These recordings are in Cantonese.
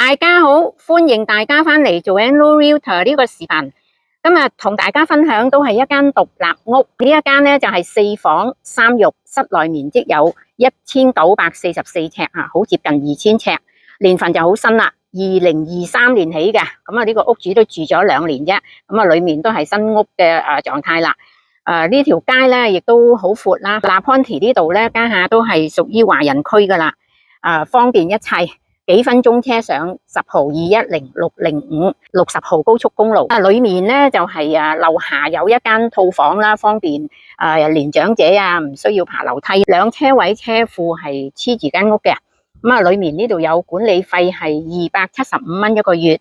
大家好，歡迎大家返嚟做 Joanne Realtor 呢個視頻。今日同大家分享都係一間獨立屋，呢一間呢就係4房3浴，室內面積有1944尺啊，好接近2000尺，年份就好新啦，2023年起嘅。咁啊呢個屋主都住咗2年啫，咁啊裏面都係新屋嘅狀態啦。呢條街咧亦都好闊啦，LaPonte呢度咧家下都係屬於華人區噶啦，方便一切。幾分鐘車上10號210-605 60號高速公路。裏面咧就係樓下有一間套房啦，方便年長者啊唔需要爬樓梯。2車位車庫係黐住間屋嘅。咁啊，裏面呢度有管理費係275蚊一個月。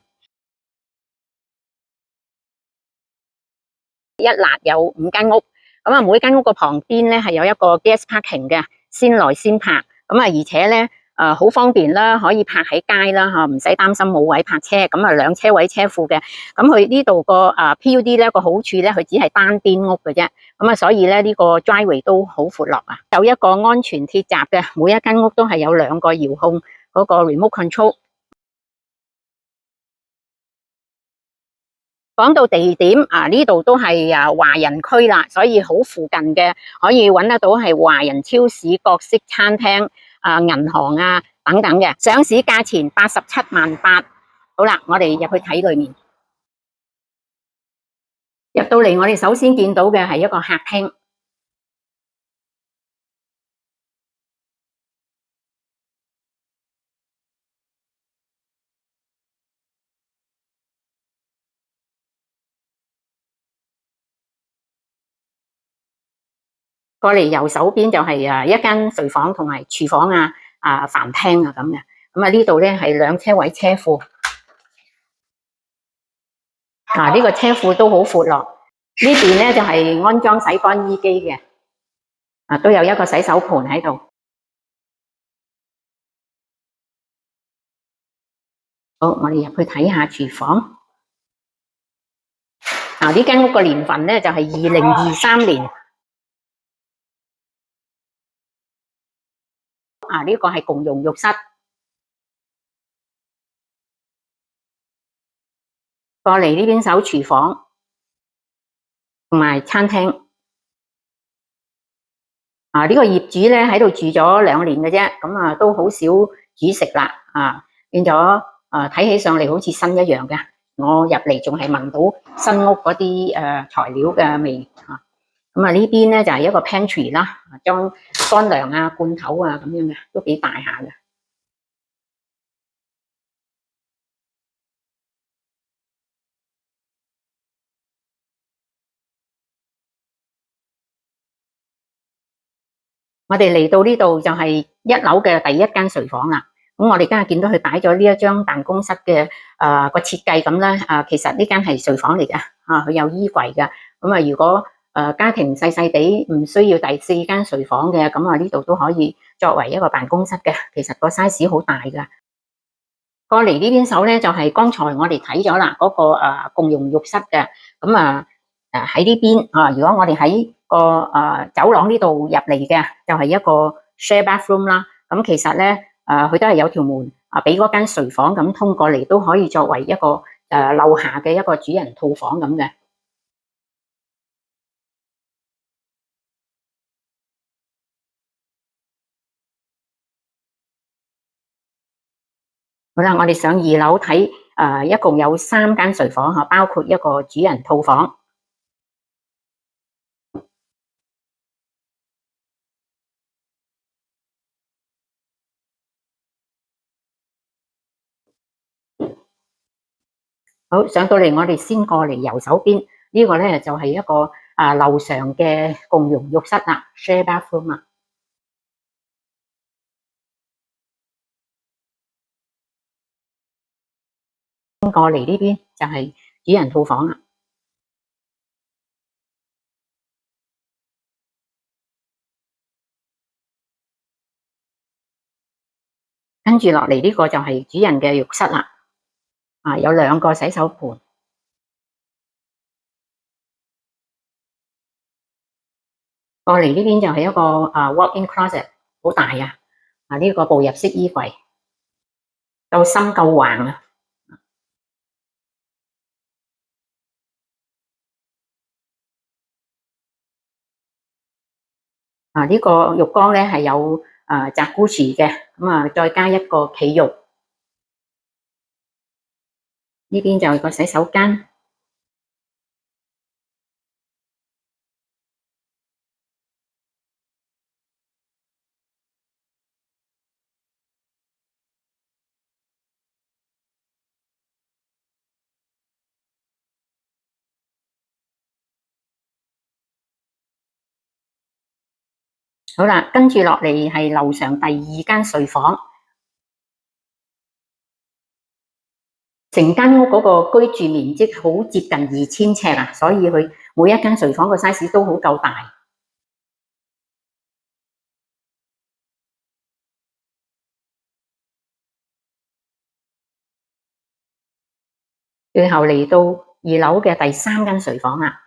一欄有5間屋，咁啊每間屋個旁邊咧係有一個 guest parking 嘅，先來先泊。咁啊而且咧好方便啦，可以泊喺街啦吓，唔使擔心冇位泊車。咁啊2車位車庫嘅，咁佢呢度個PUD 咧個好處咧，佢只係單邊屋嘅啫。咁啊所以咧呢個 driveway 都好闊落啊，有一個安全鐵閘嘅，每一間屋都係有2個遙控嗰個 remote control。講到地點呢度都係華人區啦，所以好附近嘅可以揾得到係華人超市、各式餐廳、銀行等等嘅。上市價錢87萬8。好啦，我哋入去睇裏面。入到嚟，我哋首先見到嘅係一個客廳。過嚟右手邊就係一間睡房同埋廚房飯廳咁嘅。咁啊呢度咧係2車位車庫。呢個車庫都好闊落。呢邊咧就係安裝洗乾衣機嘅。都有一個洗手盆喺度。好，我哋入去睇下廚房。呢間屋個年份咧就係2023年。呢個係共用浴室。過嚟呢邊手廚房同埋餐廳。呢個業主咧喺度住咗2年嘅啫，咁都好少煮食啦，變咗睇起上嚟好似新一樣嘅。我入嚟仲係聞到新屋嗰啲材料嘅味。咁呢邊咧就係一個 pantry 啦，裝乾糧罐頭咁樣嘅，都幾大下嘅。我哋嚟到呢度就係1樓嘅第1間睡房啦。咁我哋今日見到佢擺咗呢一張辦公室嘅個設計咁啦。其實呢間係睡房嚟嘅，佢有衣櫃嘅。咁如果家庭細細地唔需要第4間睡房嘅，咁呢度都可以作為一個辦公室嘅。其實個 size 好大噶。過嚟呢邊手咧就係剛才我哋睇咗啦，嗰個共用浴室嘅。咁喺呢邊如果我哋喺個走廊呢度入嚟嘅，就係一個 share bathroom 啦。咁其實咧佢都係有條門俾嗰間睡房咁通過嚟，都可以作為一個樓下嘅一個主人套房咁嘅。好啦，我哋上2樓睇，一共有3間睡房，包括一個主人套房。好，上到嚟我哋先過嚟右手邊，呢個咧就係一個樓上嘅共用浴室啦 ，share bathroom 啊。過嚟呢邊就係主人套房啦。跟住落嚟呢個就係主人嘅浴室啦，有2個洗手盆。過嚟呢邊就係一個walk-in closet，好大啊！呢個步入式衣櫃。夠深夠橫啊！呢個浴缸咧係有Jacuzzi嘅，咁再加一個企浴，呢邊就係個洗手間。好啦，跟住落嚟係樓上第二間睡房，成間屋嗰個居住面積好接近2000尺啊，所以佢每一間睡房個 size 都好夠大。最後嚟到2樓嘅第3間睡房啦。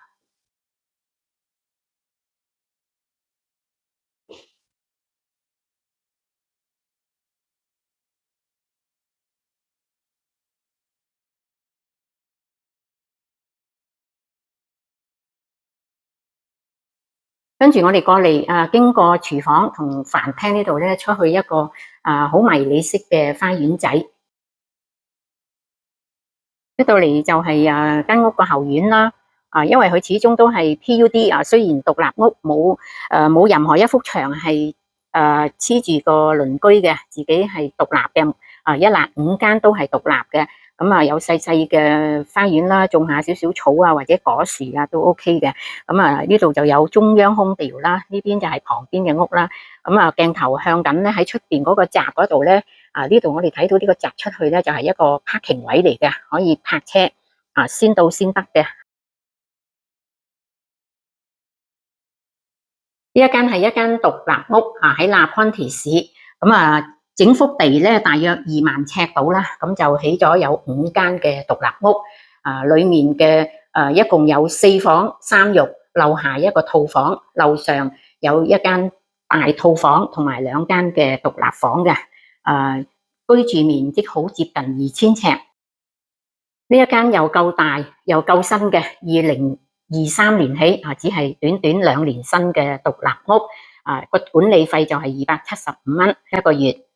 跟住我哋過嚟經過廚房同飯廳呢度咧，出去一個好迷你式嘅花園仔。出到嚟就係間屋個後院啦。因為佢始終都係 PUD 雖然獨立屋冇任何一幅牆係黐住個鄰居嘅，自己係獨立嘅。一欄5間都係獨立嘅。咁有細細嘅花園啦，種下少少草或者果樹都 OK 嘅。咁呢度就有中央空調啦，呢邊就係旁邊嘅屋啦。咁鏡頭向緊咧喺出邊嗰個閘嗰度咧，呢度我哋睇到呢個閘出去咧就係一個 parking 位嚟嘅，可以泊車先到先得嘅。呢一間係一間獨立屋喺納昆提市，整幅地咧大約2萬尺到啦，咁就起咗有5間嘅獨立屋，裏面嘅一共有4房3浴，樓下一個套房，樓上有一間大套房同埋2間嘅獨立房嘅，居住面積好接近2000尺。呢一間又夠大又夠新嘅，2023年起只係短短2年新嘅獨立屋，個管理費就係275蚊一個月，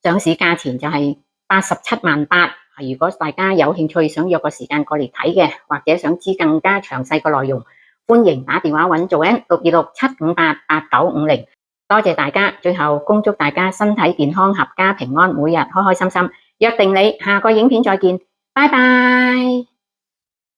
上市價錢就係87萬8。如果大家有興趣想約個時間過嚟睇嘅，或者想知更加詳細嘅內容，歡迎打電話揾Joanne626-758-8950。多謝大家，最後恭祝大家身體健康、合家平安，每日開開心心。約定你下個影片再見。拜拜。